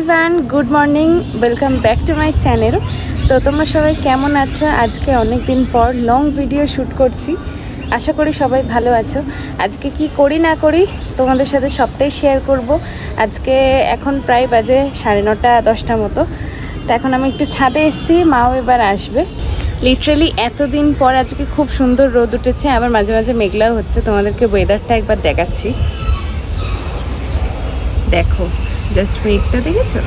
Everyone, good morning, welcome back to my channel. তো তোমরা সবাই কেমন আছো? আজকে অনেক দিন পর লং ভিডিও শ্যুট করছি। আশা করি সবাই ভালো আছো। আজকে কি করি না করি তোমাদের সাথে সবটাই শেয়ার করব। আজকে এখন প্রায় বাজে 9:30 10টা মতো। তো এখন আমি একটু ছাদে এসেছি, মাও এবার আসবে। লিটারেলি এতদিন পর আজকে খুব সুন্দর রোদ উঠেছে, আবার মাঝে মাঝে মেঘলাও হচ্ছে। তোমাদেরকে ওয়েদারটা একবার দেখাচ্ছি, দেখো জাস্ট মেঘটা দেখেছো?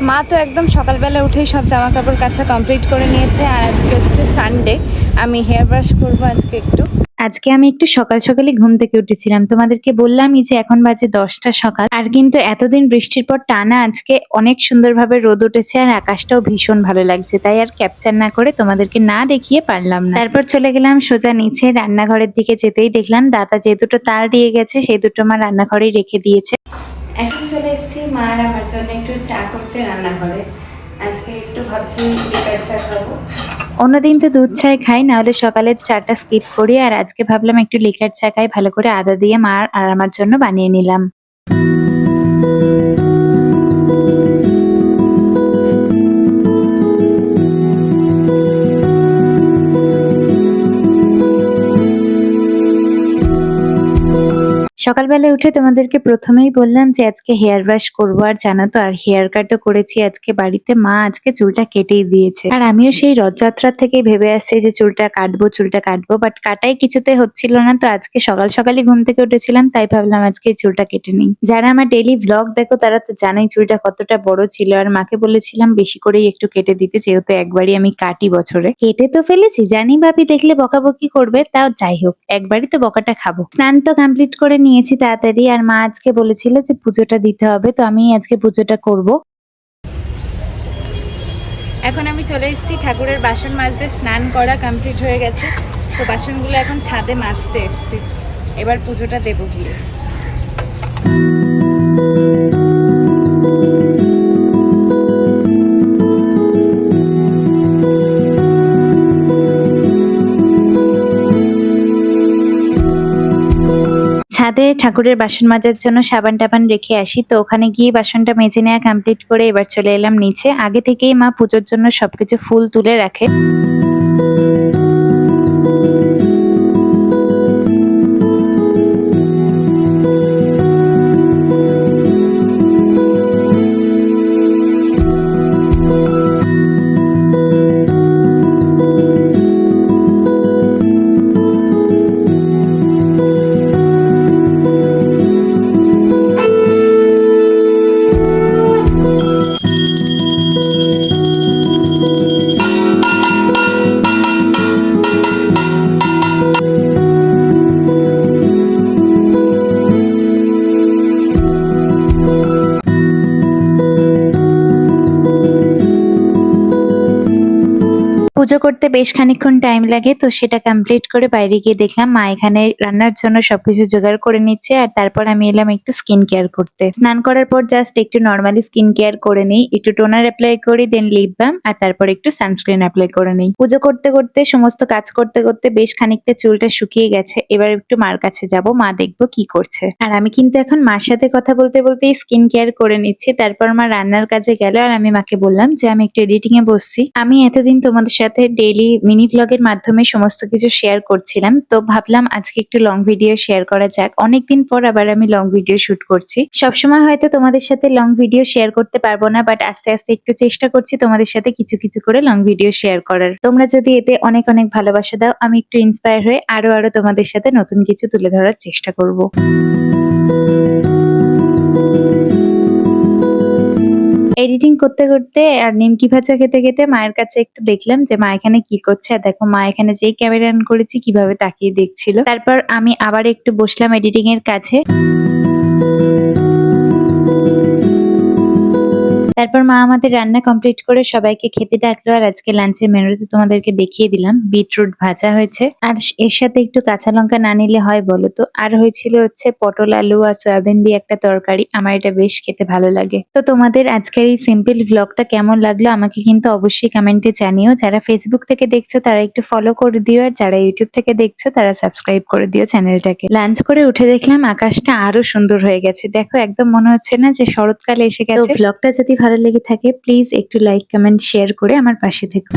মা তো একদম সকালবেলা উঠেই সব জামা কাপড় কাচা কমপ্লিট করে নিয়েছে। আর আজকে হচ্ছে সানডে, আমি হেয়ার ব্রাশ করবো আজকে একটু। আজকে আমি একটু সকাল সকালই ঘুম থেকে উঠেছিলাম, তোমাদেরকে বললামই যে এখন বাজে 10টা সকাল। আর কিন্তু এতদিন বৃষ্টির পর টানা আজকে অনেক সুন্দরভাবে রোদ উঠেছে আর আকাশটাও ভীষণ ভালো লাগছে, তাই আর ক্যাপচার না করে তোমাদেরকে না দেখিয়ে পারলাম না। তারপর চলে গেলাম সোজা নিচে রান্নাঘরের দিকে। যেতেই দেখলাম দাদা যে দুটো তাল দিয়ে গেছে সেই দুটো মা রান্নাঘরেই রেখে দিয়েছে। এখন চলে এসেছি মা আর আমার জন্য একটু চা করতে রান্নাঘরে। আজকে একটু ভাবছি লিকার চা খাবো। অন্যদিন তো দুধ চাই খাই, না হলে সকালের চাটা স্কিপ করি। আর আজকে ভাবলাম একটু লিকার চা খাই, ভালো করে আদা দিয়ে মা আর আমার জন্য বানিয়ে নিলাম। সকালবেলা উঠে তোমাদেরকে প্রথমেই বললাম যে আজকে হেয়ার ব্রাশ করবো, আর জানো তো আর হেয়ার কাটও করেছি আজকে বাড়িতে। মা আজকে চুলটা কেটেই দিয়েছে, আর আমিও সেই রথযাত্রা থেকে ভেবে আসছি যে চুলটা কাটবো, বাট কাটাই কিছুতে হচ্ছিল না। তো আজকে সকাল সকালই ঘুম থেকে উঠেছিলাম, তাই ভাবলাম আজকে এই চুলটা কেটে নিই। যারা আমার ডেইলি ব্লগ দেখো তারা তো জানোই চুলটা কতটা বড় ছিল, আর মাকে বলেছিলাম বেশি করেই একটু কেটে দিতে, যেহেতু একবারই আমি কাটি বছরে। কেটে তো ফেলেছি, জানি ভাবি দেখলে বকাবকি করবে, তাও যাই হোক একবারই তো বকাটা খাবো। স্নান তো কমপ্লিট করে নিয়েছি তাড়াতাড়ি, আর মা আজকে বলেছিল যে পুজোটা দিতে হবে, তো আমি আজকে পুজোটা করব। এখন আমি চলে এসেছি ঠাকুরের বাসন মাজতে। স্নান করা কমপ্লিট হয়ে গেছে, তো বাসনগুলো এখন ছাদে মাজতে এসেছি। এবার পুজোটা দেবো গিয়ে। ছাদে ঠাকুরের বাসন মাজার জন্য সাবান টাবান রেখে আসি, তো ওখানে গিয়ে বাসনটা মেজে নেওয়া কমপ্লিট করে এবার চলে এলাম নিচে। আগে থেকেই মা পুজোর জন্য সবকিছু ফুল তুলে রাখে। পুজো করতে বেশ খানিকক্ষণ টাইম লাগে, তো সেটা কমপ্লিট করে বাইরে গিয়ে দেখলাম মা এখানে রান্নার জন্য সবকিছু জোগাড় করে নিচ্ছে। আর তারপর আমি এলাম একটু স্কিন কেয়ার করতে। স্নান করার পর জাস্ট একটু নর্মালি স্কিন কেয়ার করে নিই, একটু টোনার অ্যাপ্লাই করি, দেন লিপ বাম, আর তারপর একটু সানস্ক্রিন অ্যাপ্লাই করে নিই। পুজো করতে করতে সমস্ত কাজ করতে করতে বেশ খানিকটা চুলটা শুকিয়ে গেছে। এবার একটু মার কাছে যাব, মা দেখবো কি করছে। আর আমি কিন্তু এখন মার সাথে কথা বলতে বলতেই স্কিন কেয়ার করে নিচ্ছি। তারপর মা রান্নার কাজে গেল, আর আমি মাকে বললাম যে আমি একটু এডিটিং এ বসছি। আমি এতদিন তোমাদের সাথে ডেইলি মিনি ব্লগের মাধ্যমে সমস্ত কিছু শেয়ার করছিলাম, তো ভাবলাম আজকে একটু লং ভিডিও শেয়ার করা যাক। অনেকদিন পর আবার আমি লং ভিডিও শুট করছি। সবসময় হয়তো তোমাদের সাথে লং ভিডিও শেয়ার করতে পারবো না, বাট আস্তে আস্তে একটু চেষ্টা করছি তোমাদের সাথে কিছু কিছু করে লং ভিডিও শেয়ার করার। তোমরা যদি এতে অনেক অনেক ভালোবাসা দাও, আমি একটু ইন্সপায়ার হয়ে আরো তোমাদের সাথে নতুন কিছু তুলে ধরার চেষ্টা করব। এডিটিং করতে করতে আর নিমকি ভাজা খেতে খেতে মায়ের কাছে একটু দেখলাম যে মা এখানে কি করছে। আর দেখো মা এখানে যেই ক্যামেরা অন করেছি কিভাবে তাকিয়ে দেখছিল। তারপর আমি আবার একটু বসলাম এডিটিং এর কাছে। তারপর মা আমাদের রান্না কমপ্লিট করে সবাইকে খেতে ডাকলো, আর আজকে লাঞ্চের মেনুতে তোমাদেরকে দেখিয়ে দিলাম, বিটরুট ভাজা হয়েছে আর এর সাথে একটু কাঁচা লঙ্কা না নিলে হয় বলো তো। আর হয়েছিল হচ্ছে পটল আলু আর সয়াবিন দিয়ে একটা তরকারি, আমার এটা বেশ খেতে ভালো লাগে। তো তোমাদের আজকের এই সিম্পল ব্লগটা কেমন লাগলো আমাকে কিন্তু অবশ্যই কমেন্টে জানিও। যারা ফেসবুক থেকে দেখছো তারা একটু ফলো করে দিও, আর যারা ইউটিউব থেকে দেখছো তারা সাবস্ক্রাইব করে দিও চ্যানেলটাকে। লাঞ্চ করে উঠে দেখলাম আকাশটা আরো সুন্দর হয়ে গেছে, দেখো একদম মনে হচ্ছে না যে শরৎকালে এসে গেছে। ব্লগটা যদি ভালো লেগে থাকে প্লিজ একটু লাইক কমেন্ট শেয়ার করে আমার পাশে থেকো।